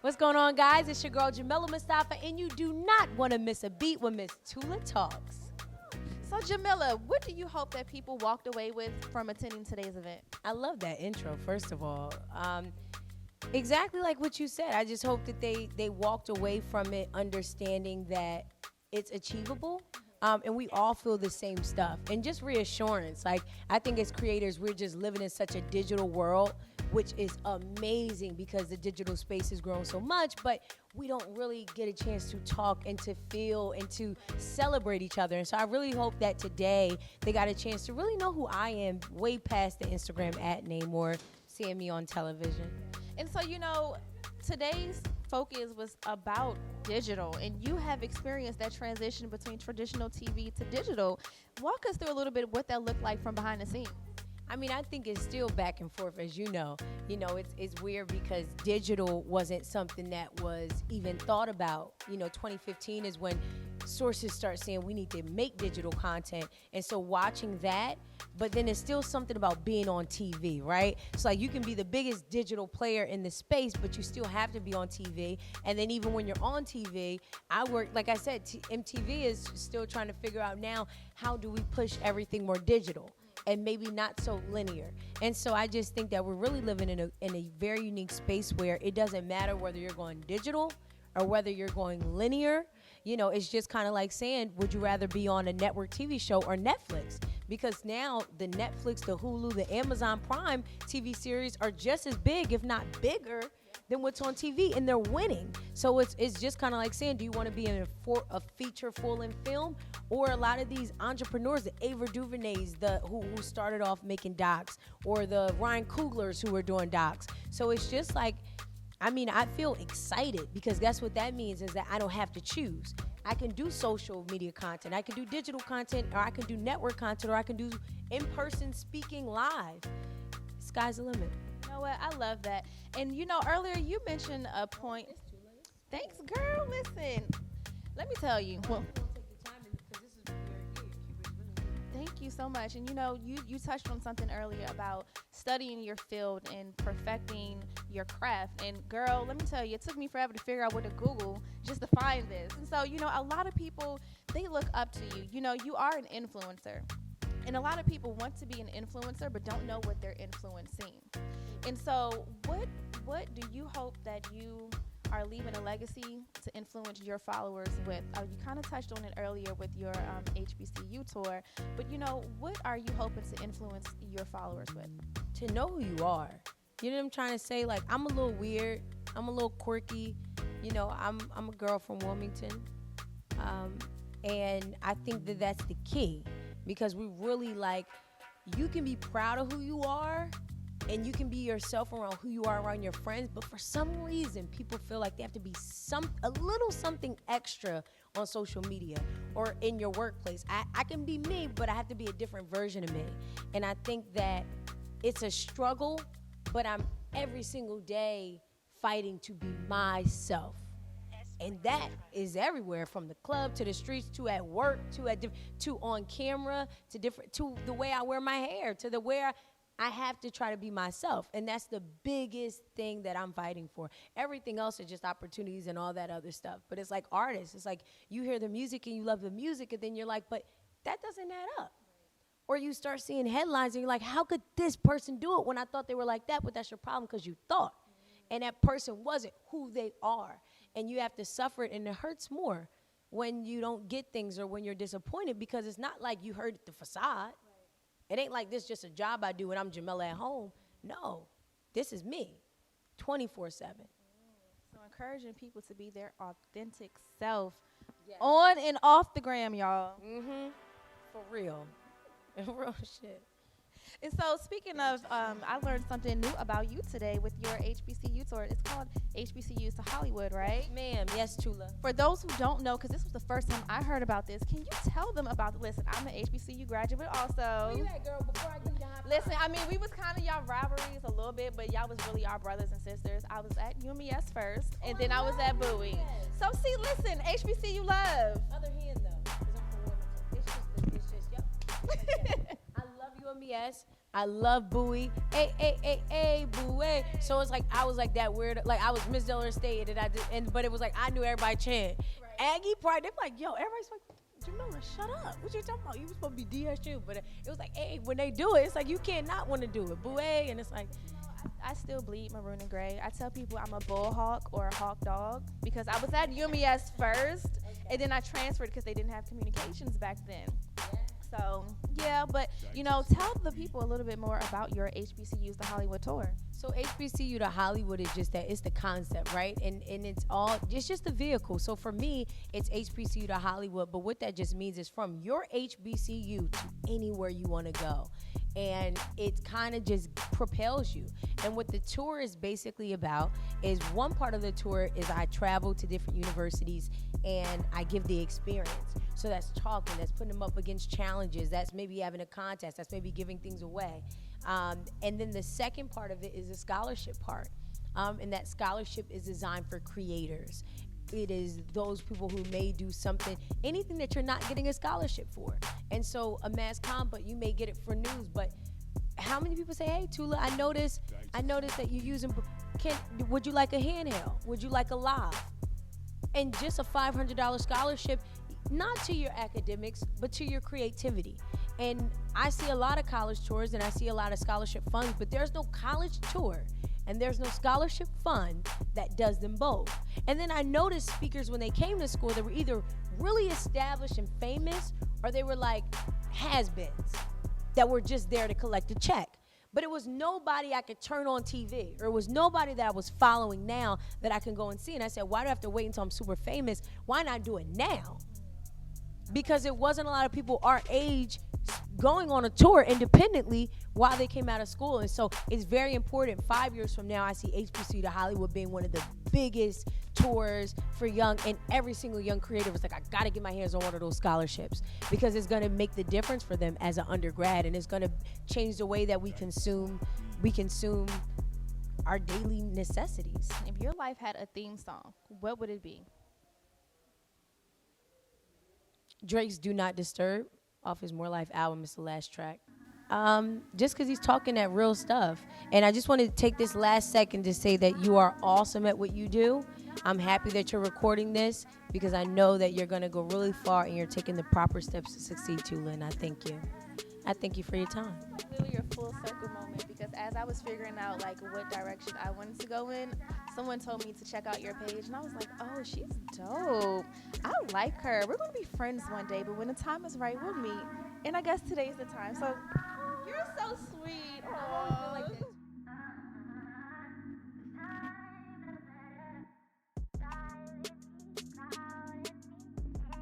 What's going on, guys? It's your girl, Jamila Mustafa, and you do not want to miss a beat when Miss Tula talks. So, Jamila, what do you hope that people walked away with from attending today's event? I love that intro, first of all. Exactly like what you said. I just hope that they walked away from it understanding that it's achievable. And we all feel the same stuff. And just reassurance. Like, I think as creators, we're just living in such a digital world, which is amazing because the digital space has grown so much, but we don't really get a chance to talk and to feel and to celebrate each other. And so I really hope that today they got a chance to really know who I am, way past the Instagram @name or seeing me on television. And so, today's focus was about digital, and you have experienced that transition between traditional TV to digital. Walk us through a little bit what that looked like from behind the scenes. I mean, I think it's still back and forth, as you know. It's weird because digital wasn't something that was even thought about. 2015 is when sources start saying we need to make digital content. And so watching that, but then it's still something about being on TV, right? So like you can be the biggest digital player in the space, but you still have to be on TV. And then even when you're on TV, like I said, MTV is still trying to figure out now, how do we push everything more digital? And maybe not so linear. And so I just think that we're really living in a very unique space where it doesn't matter whether you're going digital or whether you're going linear. It's just kind of like saying, would you rather be on a network TV show or Netflix? Because now the Netflix, the Hulu, the Amazon Prime TV series are just as big, if not bigger, than what's on TV, and they're winning. So it's just kind of like saying, do you want to be in a feature full-length film, or a lot of these entrepreneurs, the Ava DuVernays, who started off making docs, or the Ryan Cooglers who are doing docs. So it's just like, I feel excited because that's what that means, is that I don't have to choose. I can do social media content, I can do digital content, or I can do network content, or I can do in-person speaking live. Sky's the limit. You know what? I love that. And earlier you mentioned a point. Thanks, girl. Listen, let me tell you. Well, thank you so much. And you touched on something earlier about studying your field and perfecting your craft. And girl, let me tell you, it took me forever to figure out what to Google just to find this. And so, a lot of people, they look up to you. You are an influencer. And a lot of people want to be an influencer but don't know what they're influencing. And so what do you hope that you are leaving a legacy to influence your followers with? You kind of touched on it earlier with your HBCU tour, but what are you hoping to influence your followers with? To know who you are. You know what I'm trying to say? Like, I'm a little weird. I'm a little quirky. I'm a girl from Wilmington. And I think that that's the key, because we really you can be proud of who you are, and you can be yourself around who you are around your friends, but for some reason, people feel like they have to be a little something extra on social media or in your workplace. I can be me, but I have to be a different version of me. And I think that it's a struggle, but I'm every single day fighting to be myself. And that is everywhere, from the club to the streets to at work to on camera to the way I wear my hair to the way I have to try to be myself. And that's the biggest thing that I'm fighting for. Everything else is just opportunities and all that other stuff. But it's like artists. It's like you hear the music and you love the music, and then you're like, but that doesn't add up. Or you start seeing headlines and you're like, how could this person do it when I thought they were like that? But that's your problem, because you thought. And that person wasn't who they are. And you have to suffer it, and it hurts more when you don't get things or when you're disappointed, because it's not like you heard the facade. It ain't like this just a job I do and I'm Jamila at home. No, this is me, 24/7. So encouraging people to be their authentic self, on and off the gram, y'all. Mm-hmm. For real. Real shit. And so, speaking of, I learned something new about you today with your HBCU tour. It's called HBCUs to Hollywood, right? Ma'am, yes, Tula. For those who don't know, because this was the first time I heard about this, can you tell them about it? Listen, I'm an HBCU graduate also. Where you at, girl, before I give you the high five? Listen, we was kind of y'all rivalries a little bit, but y'all was really our brothers and sisters. I was at UMES first, and then I was at Bowie. So, see, listen, HBCU love. Other hand, though, because I'm from Wilmington. It's just, yep. I love UMES. I love Bowie. Hey, Bowie. So it's like I was like that weird. Like I was Miss Delaware State, but it was like I knew everybody chant. Aggie Pride. They're like, yo, everybody's like, Jamila, shut up. What you talking about? You was supposed to be DSU, but it was like, hey, when they do it, it's like you can't not want to do it. Bowie, and it's like. I still bleed maroon and gray. I tell people I'm a bull hawk or a hawk dog because I was at UMES first, and then I transferred because they didn't have communications back then. So, yeah, but, tell the people a little bit more about your HBCUs, the Hollywood tour. So HBCU to Hollywood is just that. It's the concept, right? And it's just the vehicle. So for me, it's HBCU to Hollywood. But what that just means is from your HBCU to anywhere you want to go. And it kind of just propels you. And what the tour is basically about is one part of the tour is I travel to different universities and I give the experience. So that's talking, that's putting them up against challenges, that's maybe having a contest, that's maybe giving things away. And then the second part of it is the scholarship part. And that scholarship is designed for creators. It is those people who may do something, anything that you're not getting a scholarship for. And so a mass comm, but you may get it for news. But how many people say, hey, Tula, I noticed that you're using, would you like a handheld? Would you like a live? And just a $500 scholarship, not to your academics, but to your creativity. And I see a lot of college tours and I see a lot of scholarship funds, but there's no college tour and there's no scholarship fund that does them both. And then I noticed speakers when they came to school, they were either really established and famous or they were like has-beens that were just there to collect a check. But it was nobody I could turn on TV, or it was nobody that I was following now that I can go and see. And I said, why do I have to wait until I'm super famous? Why not do it now? Because it wasn't a lot of people our age going on a tour independently while they came out of school. And so it's very important. 5 years from now, I see HBCU to Hollywood being one of the biggest tours for young, and every single young creator was like, I got to get my hands on one of those scholarships because it's going to make the difference for them as an undergrad, and it's going to change the way that we consume our daily necessities. If your life had a theme song, what would it be? Drake's Do Not Disturb off his More Life album is the last track. Just because he's talking that real stuff. And I just wanted to take this last second to say that you are awesome at what you do. I'm happy that you're recording this because I know that you're going to go really far and you're taking the proper steps to succeed, Tula, and I thank you. I thank you for your time. Really your full circle moment, because as I was figuring out like what direction I wanted to go in, someone told me to check out your page and I was like, oh, she's dope. I like her. We're going to be friends one day, but when the time is right, we'll meet. And I guess today's the time. So you're so sweet. Aww.